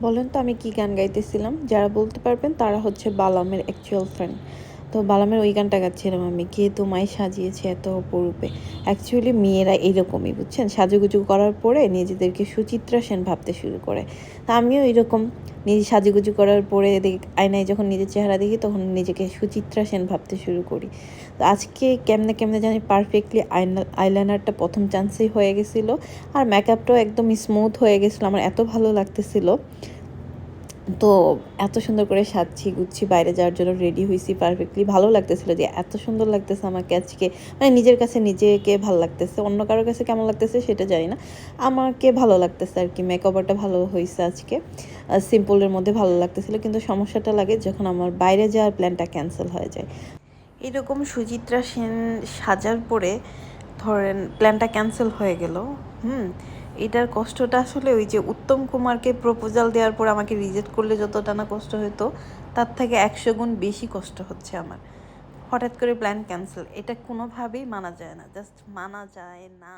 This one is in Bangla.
বলেন তো আমি কি গান গাইতেছিলাম? যারা বলতে পারবেন তারা হচ্ছে বালামের অ্যাকচুয়াল ফ্রেন্ড। তো বালামের ওই গানটা গাচ্ছিলাম আমি, কে তোমায় সাজিয়েছে এত অপরূপে। অ্যাকচুয়ালি মেয়েরা এরকমই বুঝছেন, সাজুগুজু করার পরে নিজেদেরকে সুচিত্রা সেন ভাবতে শুরু করে। তা আমিও এরকম নিজে সাজুগুজু করার পরে আয়নায় যখন নিজের চেহারা দেখি তখন নিজেকে সুচিত্রা সেন ভাবতে শুরু করি। তো আজকে কেমনে কেমনে জানি পারফেক্টলি আইলাইনারটা প্রথম চান্সেই হয়ে গেছিলো, আর মেকআপটাও একদম স্মুথ হয়ে গেছিলো। আমার এত ভালো লাগতেছিল। তো এত সুন্দর করে সাজছি গুচ্ছি বাইরে যাওয়ার জন্য রেডি হয়েছি পারফেক্টলি। ভালো লাগতেছিল যে এত সুন্দর লাগতেছে আমাকে আজকে, মানে নিজের কাছে নিজেকে ভালো লাগতেছে। অন্য কারোর কাছে কেমন লাগতেছে সেটা জানি না, আমাকে ভালো লাগতেছে আর কি। মেকওভারটা ভালো হয়েছে আজকে, সিম্পলের মধ্যে ভালো লাগতেছিল। কিন্তু সমস্যাটা লাগে যখন আমার বাইরে যাওয়ার প্ল্যানটা ক্যান্সেল হয়ে যায়। এরকম সুচিত্রা সেন সাজার পরে ধরেন প্ল্যানটা ক্যান্সেল হয়ে গেল। এটার কষ্টটা আসলে ওই যে উত্তম কুমারকে প্রপোজাল দেওয়ার পর আমাকে রিজেক্ট করলে যতটা না কষ্ট হতো, তার থেকে 100 গুণ বেশি কষ্ট হচ্ছে আমার। হঠাৎ করে প্ল্যান ক্যান্সেল, এটা কোনোভাবেই মানা যায় না, জাস্ট মানা যায় না।